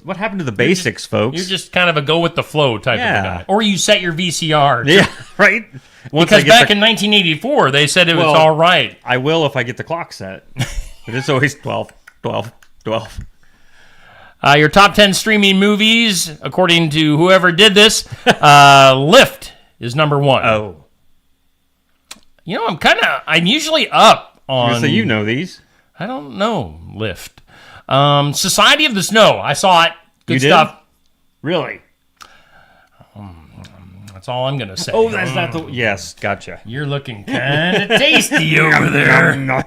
what happened to the basics, folks? You're just kind of a go with the flow type of Yeah. a guy. Or you set your VCR. yeah, right. Once Because I get back the, in 1984, they said it was Well- all right. I will if I get the clock set. But it's always 12, 12, 12. Your top 10 streaming movies, according to whoever did this, Lift is number one. Oh, You know, I'm usually up on. so you know these. I don't know, Lift. Society of the Snow. I saw it. Good You did? stuff. Really? That's all I'm going to say. Oh, that's not the. Yes, gotcha. You're looking kind of tasty over there.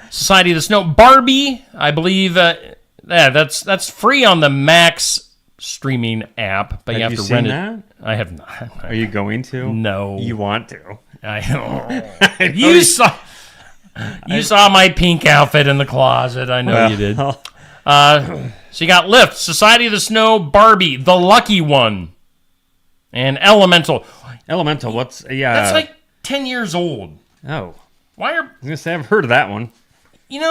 Society of the Snow. Barbie, I believe. That's free on the Max streaming app, but you Have have you to seen rent that? it. I have not. Are you going to? No. You want to? You saw. You saw my pink outfit in the closet. I know you did. Well, So you got Lift, Society of the Snow, Barbie, The Lucky One, and Elemental. Elemental. What's yeah? That's like 10 years old. Oh, Why are I was gonna say I've heard of that one. you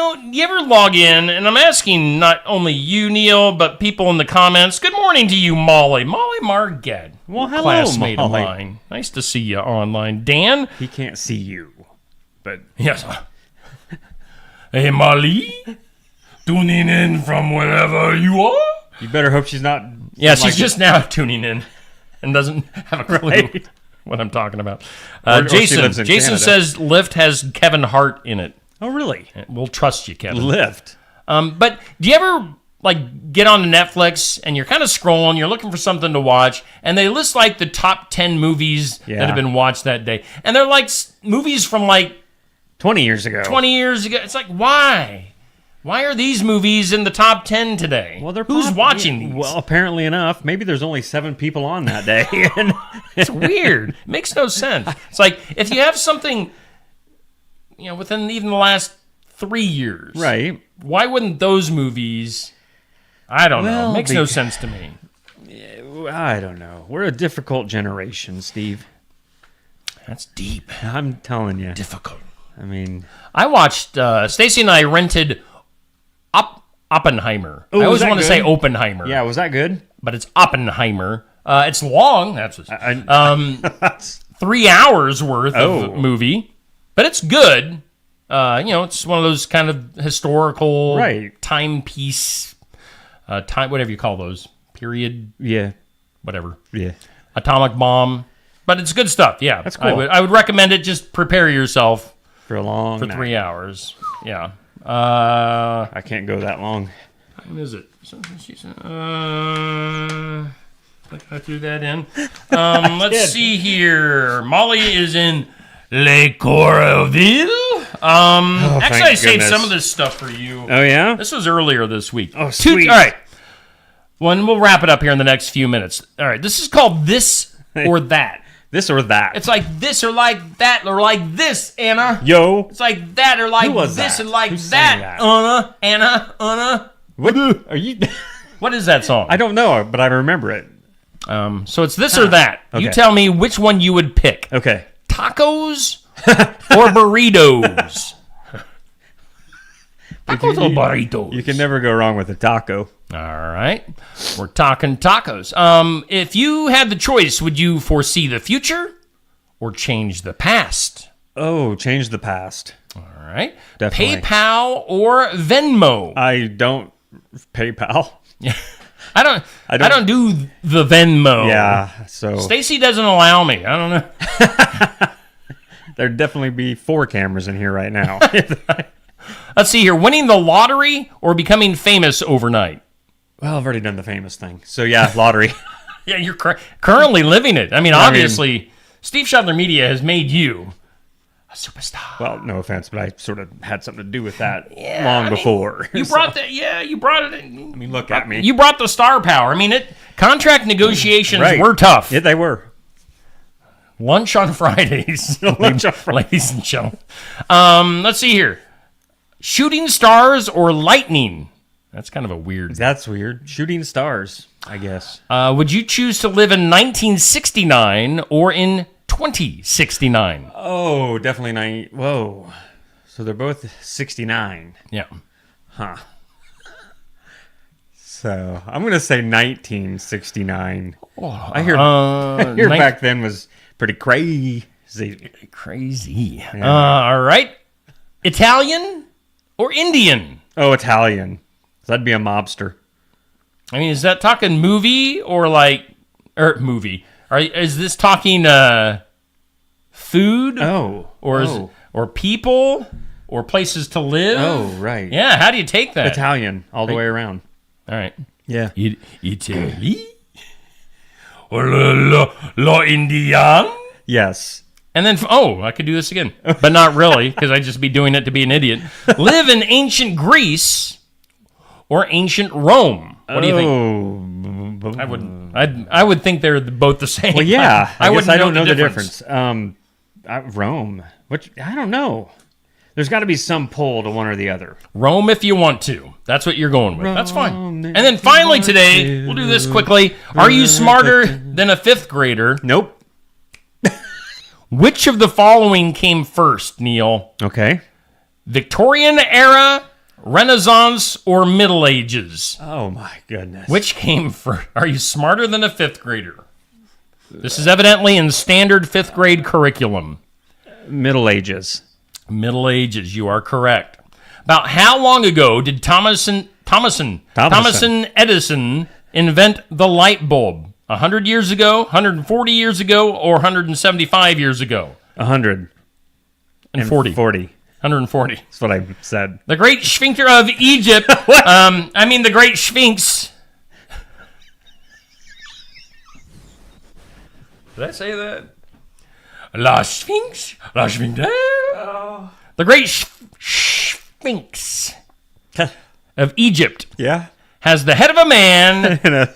ever log in? And I'm asking not only you, Neil, but people in the comments. Good morning to you, Molly Margette. Well, hello, classmate of Molly. mine. Nice to see you online, Dan. He can't see you, but Yes. Hey, Molly. Tuning in from wherever you are. you better hope she's not. Yeah, she's like- just now tuning in and doesn't have a clue Right. what I'm talking about. Or she Jason lives in Jason Canada. says Lyft has Kevin Hart in it. Oh, really? We'll trust you, Kevin. Lift. But do you ever like get on Netflix and you're kind of scrolling, you're looking for something to watch, and they list like the top 10 movies that Yeah. have been watched that day, and they're like movies from like 20 years ago. 20 years ago. It's like, why? Why are these movies in the top 10 today? Well, Who's watching these? Well, apparently enough. Maybe there's only 7 people on that day. And It's weird. It makes no sense. It's like if you have something, within even the last 3 years, right. why wouldn't those movies? I don't know. Well, It makes no sense to me. I don't know. We're a difficult generation, Steve. That's deep. I'm telling you. Difficult. I mean, I watched. Stacy and I rented Oppenheimer. Oh, I always was that want to say good? Oppenheimer. yeah, was that good? but it's Oppenheimer. It's long. That's what, That's 3 hours worth Oh. of movie, but it's good. It's one of those kind of historical Right. timepiece, whatever you call those, period, yeah, whatever, yeah. atomic bomb. But it's good stuff. Yeah, That's cool. I would recommend it. Just prepare yourself For a long for night. 3 hours. Yeah. I can't go that long. What is it? I threw that in. Let's see here. Molly is in Le Coroville. Actually, I saved goodness. some of this stuff for you. Oh yeah. This was earlier this week. Oh, sweet. All right. Well, and we'll wrap it up here in the next few minutes. All right. This is called This or That. This or that. It's like this or like that or like this, Anna. Yo. It's like that or like Who was this that? and like Who sang that. that? Anna. What are you? What is that song? I don't know, but I remember it. So it's this or that. You Okay. tell me which one you would pick. Okay. Tacos or burritos? Tacos or burritos? You can never go wrong with a taco. All right. We're talking tacos. If you had the choice, would you foresee the future or change the past? Oh, change the past. All right. Definitely. PayPal or Venmo? I don't PayPal. I don't do the Venmo. Yeah. So Stacy doesn't allow me. I don't know. there'd definitely be 4 cameras in here right now. Let's see here. Winning the lottery or becoming famous overnight? Well, I've already done the famous thing. So yeah, lottery. Yeah, you're currently living it. I mean, obviously, Steve Shetler Media has made you a superstar. Well, no offense, but I sort of had something to do with that Yeah, long I mean, before. You So, brought that. Yeah, you brought it. I mean, look at me. You brought the star power. I mean, contract negotiations Right. were tough. Yeah, they were. Lunch on Fridays, Lunch on Fridays. ladies and gentlemen. Let's see here. Shooting stars or lightning? That's kind of a weird. That's weird. Shooting stars, I guess. Would you choose to live in 1969 or in 2069? Oh, definitely 9. Whoa. So they're both 69. Yeah. So I'm going to say 1969. I hear, nin- back then was pretty crazy. Crazy. All right. Italian or Indian? Oh, Italian. So that'd be a mobster. I mean, is that talking movie or movie? Is this talking food Oh. or or people or places to live? Oh, right. Yeah. How do you take that? Italian all the way around. All right. Yeah. Italy or lo Indian? Yes. And then, I could do this again, but not really, because I'd just be doing it to be an idiot. Live in ancient Greece or ancient Rome? What do you think? think? I would think they're both the same. Well, yeah. I guess wouldn't I don't know the difference. Rome. Which I don't know. There's got to be some pull to one or the other. Rome, if you want to. That's what you're going with. That's fine. Rome, And then finally today, we'll do this quickly. Are you smarter than a 5th grader? Nope. Which of the following came first, Neil? Okay. Victorian era, Renaissance, or Middle Ages? Oh my goodness. Which came first? Are you smarter than a 5th grader? This is evidently in standard 5th grade curriculum. Middle Ages. Middle Ages, you are correct. About how long ago did Thomas Edison invent the light bulb? 100 years ago, 140 years ago, or 175 years ago? 100. And 40. 140. That's what I said. The Great Sphincter of Egypt. The Great Sphinx. Did I say that? La Sphinx. La Sphincter. The Great Sphinx. of Egypt Yeah. has the head of a man And a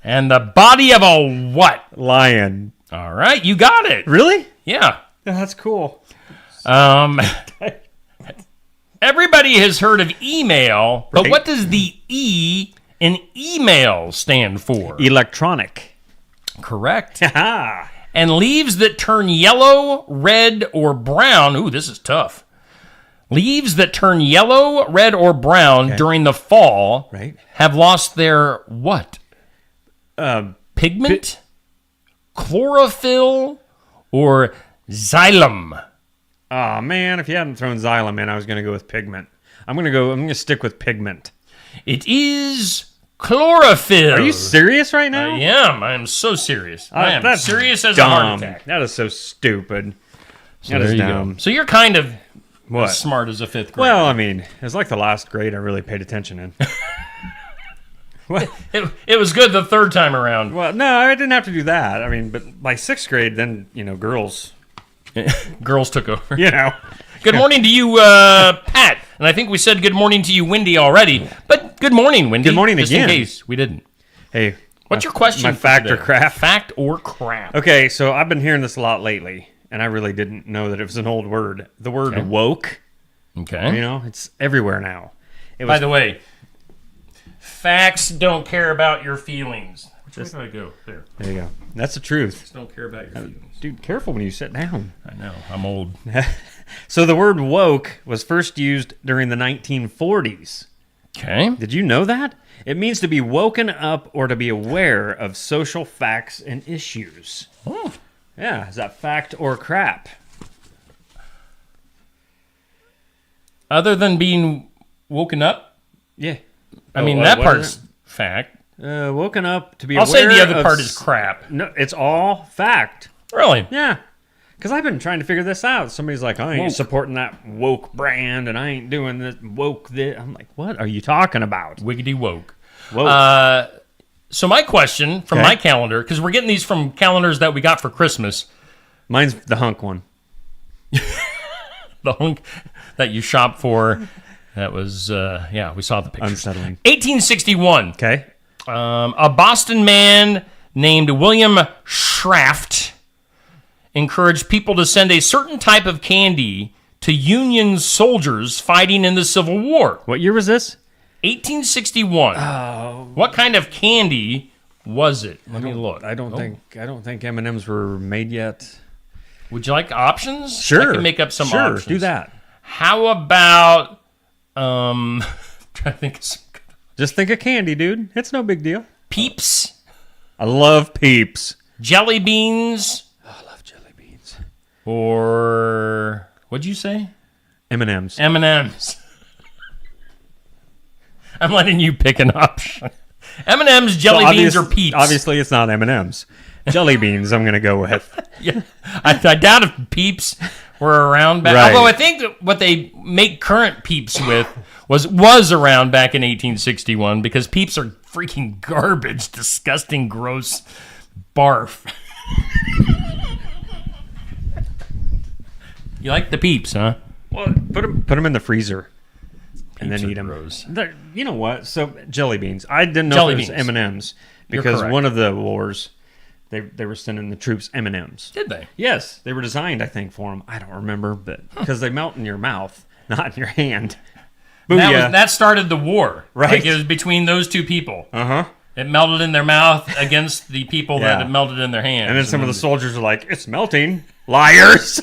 and the body of a what? lion. All right, you got it. Really? Yeah. Yeah, that's cool. Everybody has heard of email, but Right. what does the E in email stand for? Electronic. Correct. Ha! And leaves that turn yellow, red, or brown. Ooh, this is tough. Leaves that turn yellow, red, or brown during the fall Right. have lost their what? Um, Pigment, chlorophyll, or xylem? oh man, if you hadn't thrown xylem in, I was going to go with pigment. I'm going to stick with pigment. It is chlorophyll. Are you serious right now? I am. I am so serious. I am That's serious as dumb. a heart attack. That is so stupid. So that there is you dumb. go. So you're kind of What? as smart as a fifth grader. Well, I mean, it was like the last grade I really paid attention in. What? It was good the third time around. Well, no, I didn't have to do that. I mean, but by sixth grade, then, girls, Girls took over. Good Good morning to you, Pat. And I think we said good morning to you, Wendy, already. But good morning, Wendy. Good morning just again. in case we didn't. Hey. What's your question? My for fact or today? crap? Fact or crap? Okay, so I've been hearing this a lot lately, and I really didn't know that it was an old word. The word Okay. woke, Okay. it's everywhere now. It By was the way, facts don't care about your feelings. Which way do I go? There. There you go. That's the truth. Don't care about your feelings. Dude, careful when you sit down. I know. I'm old. So the word woke was first used during the 1940s. Okay. Did you know that? It means to be woken up or to be aware of social facts and issues. Oh. Yeah, is that fact or crap? Other than being woken up, Yeah. I mean, Oh, that what part's is fact. woken up to be I'll aware say the other of part is crap. No, it's all fact. Really? Yeah. Because I've been trying to figure this out. Somebody's like, I ain't Woke. supporting that woke brand and I ain't doing this woke this. I'm like, what are you talking about? Wiggity woke. Woke. So my question from Okay. my calendar, because we're getting these from calendars that we got for Christmas, Mine's the hunk one. the hunk that you shop for, that was, we saw the pictures. Unsettling. 1861, Okay. a Boston man named William Schraft encouraged people to send a certain type of candy to Union soldiers fighting in the Civil War. What year was this? 1861. What kind of candy was it? Let me look. I don't think M&Ms were made yet. Would you like options? Sure. I can make up some sure, options. do that. How about trying to think of some Just think of candy, dude. It's no big deal. Peeps, I love Peeps. jelly beans, I love jelly beans. or what'd you say? M&Ms. M&Ms. I'm letting you pick an option. M&Ms, jelly beans, or Peeps? Obviously, it's not M&Ms. Jelly beans, I'm going to go with. Yeah. I doubt if Peeps were around back. Right. Although I think that what they make current Peeps with was around back in 1861 because Peeps are freaking garbage, disgusting, gross barf. You like the Peeps, huh? Well, put them in the freezer and Peeps then are eat them. gross. You know what? So jelly beans. I didn't know Jelly if it was beans. M&Ms You're because correct. one of the wars, they were sending the troops M&Ms. Did they? Yes, they were designed, I think, for them. I don't remember, but because they melt in your mouth, not in your hand. Booyah. That started the war. Right. Like it was between those two people. Uh-huh. It melted in their mouth against the people that Yeah. it melted in their hands. And then some of the soldiers are like, it's melting. Liars.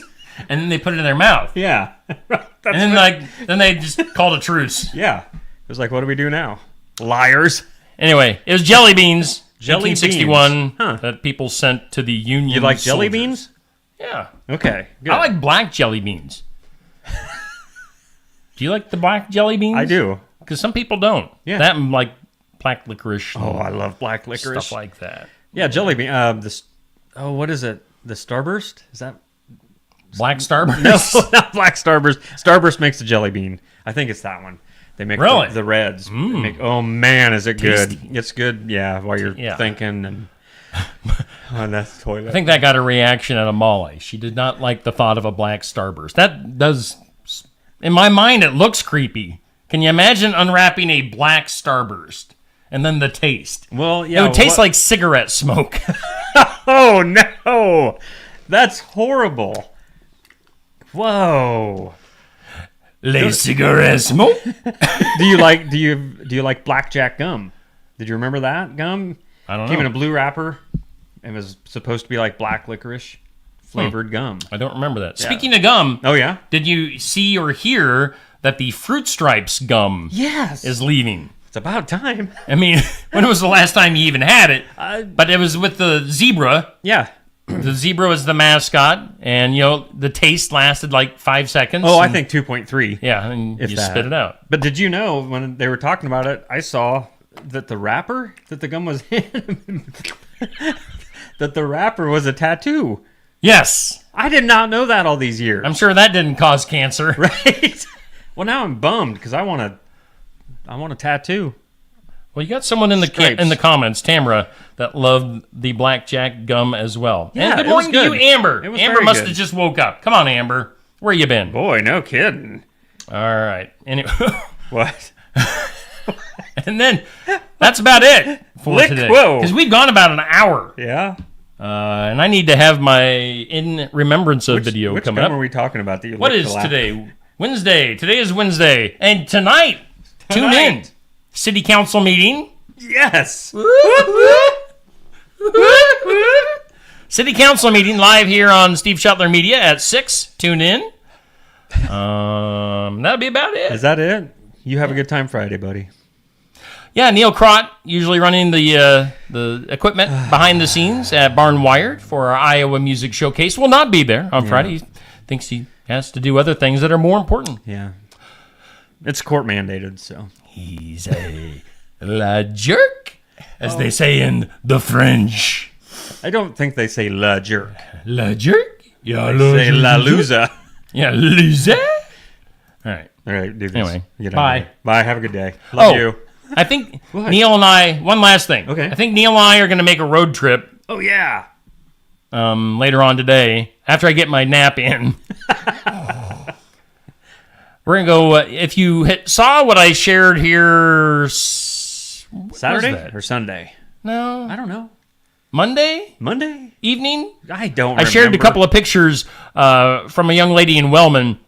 And then they put it in their mouth. Yeah. And then they just called a truce. Yeah. It was like, what do we do now? Liars. Anyway, it was jelly beans. Jelly 1861 beans. Huh. that people sent to the Union. You like jelly soldiers. beans? Yeah. Okay. Good. I like black jelly beans. Do you like the black jelly beans? I do. Because some people don't. Yeah. That and like black licorice. Oh, I love black licorice. Stuff like that. Yeah, jelly bean. What is it? The Starburst? Is that? Black Starburst? No, not Black Starburst. Starburst makes the jelly bean. I think it's that one. They make Really? the reds. They make, oh man, is it Tasty. good? It's good. Yeah, while you're Yeah. thinking and on that toilet. I think that got a reaction out of Molly. She did not like the thought of a black Starburst. That does, in my mind, it looks creepy. Can you imagine unwrapping a black Starburst and then the taste? Well, yeah. It would taste like cigarette smoke. Oh no, that's horrible. Whoa. Les cigarette smoke. Do you like blackjack gum? Did you remember that gum? I don't Came in know. a blue wrapper. It was supposed to be like black licorice flavored gum. I don't remember that. Speaking of gum, Oh yeah. did you see or hear that the Fruit Stripes gum Yes. is leaving? It's about time. I mean, when was the last time you even had it? But it was with the zebra. Yeah. The zebra was the mascot, and the taste lasted like 5 seconds. Oh, I and- think 2.3. yeah, and If you that. spit it out. But did you know when they were talking about it, I saw that the wrapper that the gum was in, that the wrapper was a tattoo. Yes, I did not know that all these years. I'm sure that didn't cause cancer. Right? Well, now I'm bummed because I want a tattoo. Well, you got someone in the Stripes. comments, Tamara, that loved the blackjack gum as well. Yeah, and good it was morning to you, good. Amber. It was Amber very must good. have just woke up. Come on, Amber. Where you been? Boy, no kidding. All right. Anyway, What? and then that's about it for Lick today. quo. Because we've gone about an hour. Yeah. And I need to have my in remembrance of video Which coming gum up. are we talking about? That you What licked is the last- today? Wednesday. Today is Wednesday. And tune in. Tonight. City council meeting. Yes. City council meeting live here on Steve Shuttler Media at 6. Tune in. That'll be about it. Is that it? You have a good time Friday, buddy. Yeah, Neil Crott usually running the equipment behind the scenes at Barn Wired for our Iowa Music Showcase. Will not be there on Friday. He thinks he has to do other things that are more important. Yeah. It's court mandated, so. He's a la jerk, as they say in the French. I don't think they say la jerk. La jerk? Yeah, They say la loser. Yeah, loser. All right. All right, do this. Anyway, Get out bye. of here. Bye. Have a good day. Love you. I think What? Neil and I, one last thing. Okay. I think Neil and I are going to make a road trip Oh, yeah. later on today after I get my nap in. We're going to go, if you saw what I shared here. Saturday that? or Sunday? No. I don't know. Monday Monday? evening? I don't I shared a couple of pictures from a young lady in Wellman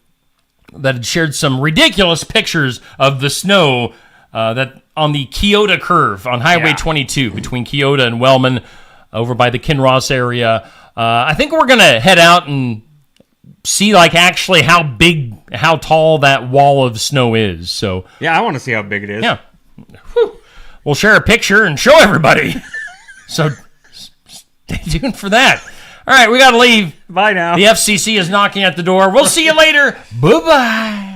that had shared some ridiculous pictures of the snow that on the Keota curve on Highway Yeah. 22 between Keota and Wellman over by the Kinross area. I think we're going to head out and see like actually how tall that wall of snow is. So, Yeah, I want to see how big it is. yeah. Whew. We'll share a picture and show everybody. So stay tuned for that. All right, we got to leave. Bye now. The FCC is knocking at the door. We'll see you later. Bye-bye.